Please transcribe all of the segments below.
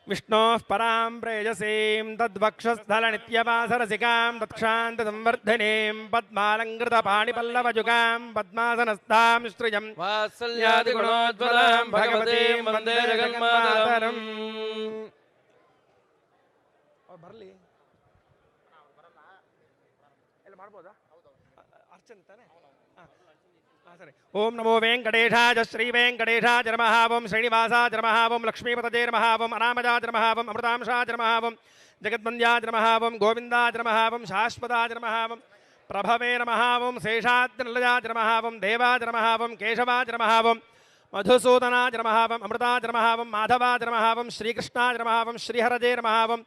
विष्णोः परां प्रेयसीं तद्वक्षस्थलनित्यवासरसिकां तत्क्षान्तसंवर्धिनीं पद्मालङ्कृतपाणिपल्लवजुगां पद्मासनस्थां श्रियं वात्सल्यादिगुणोज्ज्वलां भगवतीं वन्दे जगन्मातरम् बरली ओं नमो वेंकटेशाय श्रीवेंकटेशाय नमः ओं श्रीनिवासाय नमः ओं लक्ष्मीपतये नमः ओं अनामजाय नमः ओं अमृतांशाय नमः ओं जगद्वन्द्याय नमः ओं गोविन्दाय नमः ओं शाश्वताय नमः ओं प्रभवे नमः ओं शेषाद्रिनिलयाय नमः ओं देवाय नमः ओं केशवाय नमः ओं मधुसूदनाय नमः ओं अमृताय नमः ओं माधवाय नमः ओं श्रीकृष्णाय नमः ओं श्रीहरये नमः ओं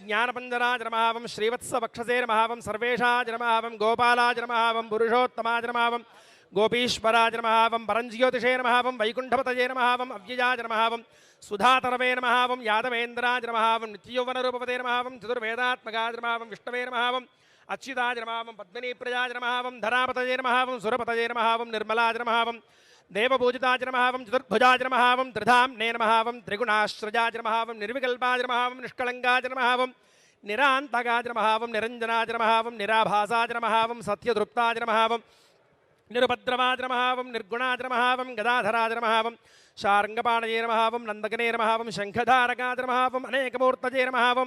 ज्ञानपञ्जराय नमः ओं श्रीवत्सवक्षसे नमः ओं सर्वेशाय नमः ओं गोपालाय नमः ओं पुरुषोत्तमाय नमः ओं गोपीश्वराय नमः ओं परञ्ज्योतिषे नमः ओं वैकुण्ठपतये नमः ओं अव्ययाय नमः ओं सुधातरवे नमः ओं यादवेन्द्राय नमः ओं नित्ययौवनरूपपते नमः ओं चतुर्वेदात्मकाय नमः ओं विष्णवे नमः ओं अच्युताय नमः ओं पद्मिनीप्रियाय नमः ओं धरापतये नमः ओं सुरपतये नमः ओं निर्मलाय नमः ओं देवपूजिताय नमः ओं चतुर्भुजाय नमः ओं त्रिधाम्ने नमः ओं त्रिगुणाश्रजाय नमः ओं निर्विकल्पाय नमः ओं निष्कलङ्काय नमः ओं निरान्तकाय नमः ओं निरञ्जनाय नमः ओं निराभासाय नमः ओं सत्यतृप्ताय नमः ओं निरुपद्रवाय नमः ओं निर्गुणाय नमः ओं गदाधराय नमः ओं शार्ङ्गपाणये नमः ओं नन्दकने नमः ओं शङ्खधारकाय नमः ओं अनेकमूर्तये नमः ओं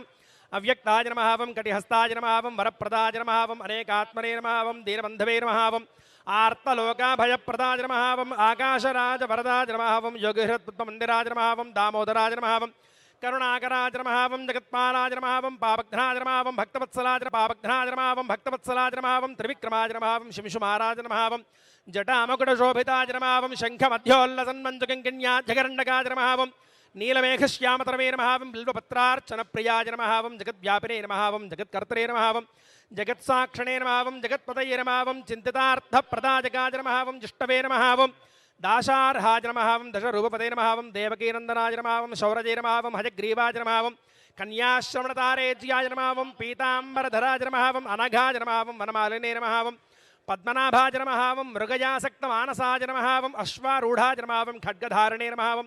अव्यक्ताय नमः ओं कटिहस्ताय नमः ओं वरप्रदाय नमः ओं अनेकात्मने नमः ओं दीनबन्धवे नमः ओं आर्तलोकाभयप्रदाय नमः ओं आकाशराज वरदाय नमः ओं योगिहृत्पद्ममन्दिराय नमः ओं दामोदराय नमः ओं करुणाकराय नमः ओं जगत्पालाय नमः ओं पापघ्नाय नमः ओं भक्तवत्सलाय पापघ्नाय नमः ओं भक्तवत्सलाय नमः ओं त्रिविक्रमाय नमः ओं शिंशुमाराय नमः ओं जटामकुटशोभिताय नमः ओं शङ्खमध्योल्लसन्मञ्जुकिङ्किण्याध्यकरण्डकाय नमः ओं नीलमेघश्यामतरवे नमः ओं बिल्वपत्रार्चनप्रियाय नमः ओं जगद्व्यापिने नमः ओं जगत्कर्त्रे नमः ओं जगत्साक्षिणे नमः ओं जगत्पतये नमः ओं चिन्तितार्थप्रदायकाय नमः ओं जिष्टवे नमः ओं दाशार्हाय नमः ओं दशरूपपते नमः ओं देवकीनन्दनाय नमः ओं शौरजे नमः ओं हजग्रीवाय नमः ओं कन्याश्रवणतारेज्याय नमः ओं पीताम्बरधराय नमः ओं अनघाय नमः ओं वनमालिने नमः ओं पद्मनाभाय नमः ओं मृगयासक्तमानसाय नमः ओं अश्वारूढाय नमः ओं खड्गधारणे नमः ओं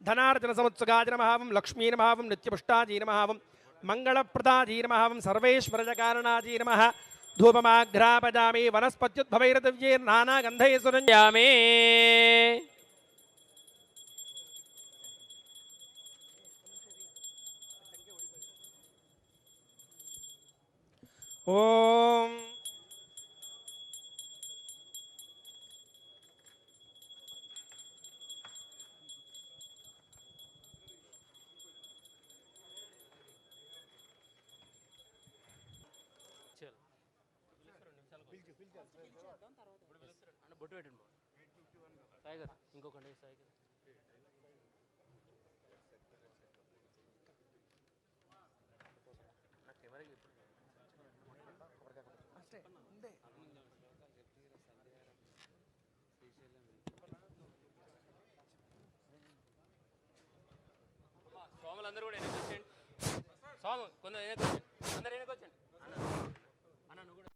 धनार्जनसमुत्सुकाय नमः ओं लक्ष्मी नमः ओं नित्यपुष्टाजी नमः ओं मङ्गलप्रदाजी नमः ओं सर्वेश्वरजकारणाजी नमः धूपमाघ्रापजामि वनस्पत्युद्भवैर्दिव्यैर्नानागन्धैः सुरञ्जामि ओम అందరూ కూడా ఎనకొచ్చండి స్వామి కొందరు ఎనకొచ్చండి అందరూ ఎనకొచ్చండి అన్న నువ్వు కూడా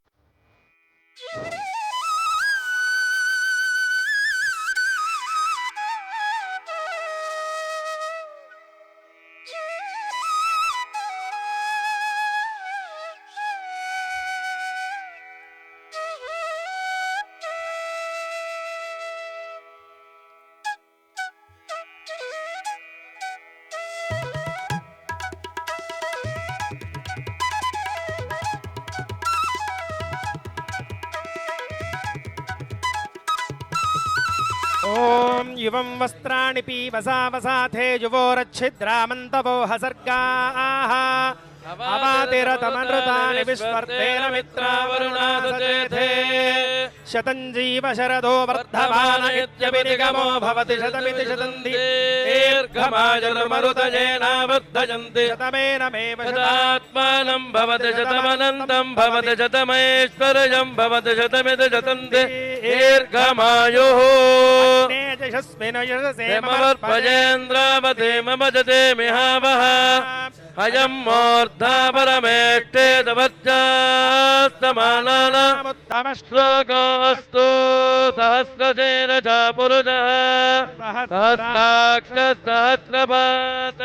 ओम युवं वस्त्राणि पीवसा वसाथे युवोरच्छिद्रामन्तवो हसर्गाः अवातिरतमनृतानि विस्वर्तेन मित्रावरुणादचेथे शतं जीव शरदो वर्धमान इत्यभिनिगमो भवति शतमिति शतन्ति दीर्घमायुर्मरुतजेनावर्धयन्ति शतमेनमेव शतात्मानं भवति शतमनन्तं भवति शतमैश्वर्यं भवति शतमिति शतन्ति दीर्घमायुः यशस्मिन् यशसे ममर्पजेन्द्रावते मम जते मिहावः अयं मूर्धा परमेष्टे ตมัจจาสมานานะมุตตมะโลกโอสตุ सहस्रसेन च पुरुषः सहस्राक्ष सहस्रपात्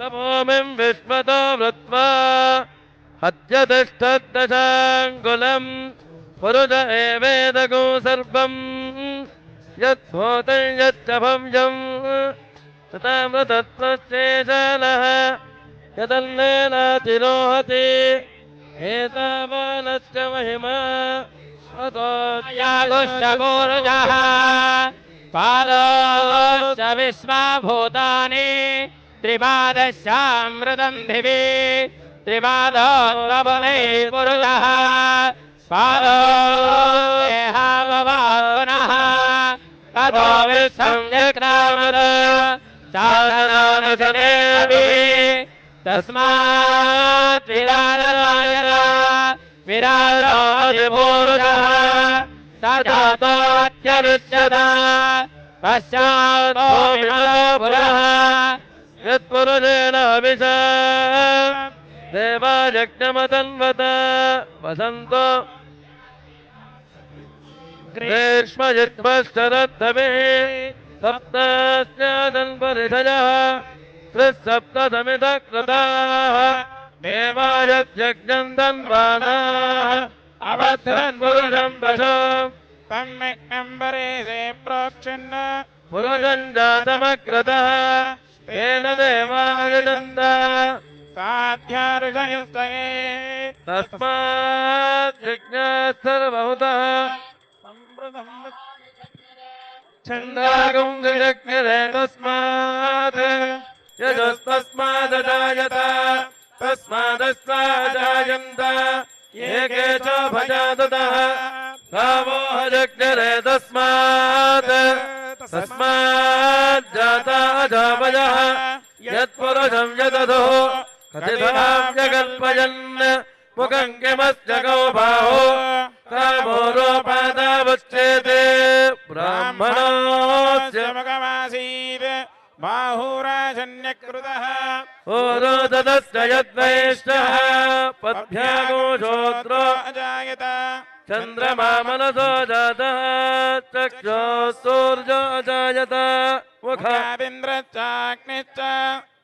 तमोमिं विश्वतो वृत्वा हत्यतिष्ठद्दशाङ्गुलम् पुरुष एवेदगो सर्वम् यत्भूतं यच्च भव्यम् तथामृतत्वश्चेशानः यदन्नेनातिरोहति एतावानश्च महिमा अतो यागुश्चपूर्जः पादोश्च विश्वभूतानि त्रिपादश्चामृतं दिवि त्रिपादोत्तबले पुरुषः पादो देहाववानः ततो विश्वं जग्रामद साधनानुसनेऽपि तस्मात् विराजोऽधिपूरुषः तथात्युच्यत पश्चातो विमलो पुरः यत्पुरुषेण अभिषा देवायज्ञमतन्वत वसन्तो ग्रीष्मयुष्मशरद्धभिः सप्तस्यादन्परिषयः त्रिसप्तसमितः कृताः देवायज्ञम् तन्वानाः अवध्रन् पुरुषम् दशो तन्मेकम्बरे प्रोक्षन् पुरुषम् जातमकृतः तेन देवायजन्त साध्याऋषयुस्तये तस्मात् यज्ञास्तर्वहुतः छन्दागुं विजज्ञरे तस्मात् यजस्तस्मादजायत तस्मादस्माजायन्त एके च भजाततः रामोहजज्ञरे तस्मात् तस्मात् जाता अजावयः यत्पुरुषं यदधो कथितां जगल्पयन् मुखं किमस्य गो बाहो कामो रोपादावच्छेते ब्राह्मणोऽस्य मुखमासीत् बाहुराजन्यकृतः ओरोदस्य यद्वैष्टः पद्भ्यागोषोत्रो अजायत चन्द्रमा मनसो जातः चक्षुस्तूर्जो अजायत मुखादिन्द्रश्चाग्निश्च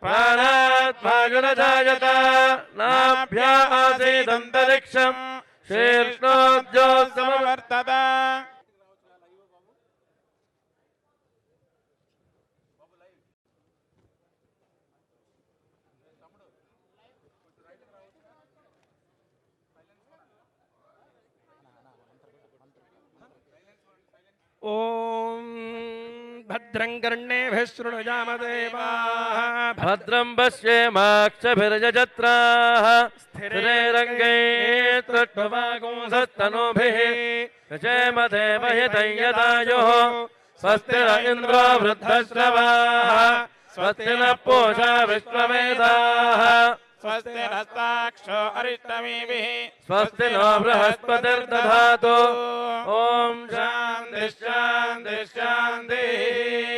प्राणात् वायुरजायत नाभ्या आसीदन्तरिक्षम् शीर्ष्णोद्योत्समवर्तत ॐ भद्रं कर्णेभिः शृणुयामदेवाः भद्रं पश्येमाक्षभिर्यजत्राः स्थिरैरङ्गैः त्वट्टवागुंसस्तनूभिः यजेमदेवहितैयदायुः स्वस्ति न इन्द्रो वृद्धश्रवाः स्वस्ति नः पूषा विश्ववेदाः स्वस्ति नस्ताक्षो अरिष्टमीभिः स्वस्ति नो बृहस्पतिर्दधातु ॐ शान्तिः शान्तिः शान्तिः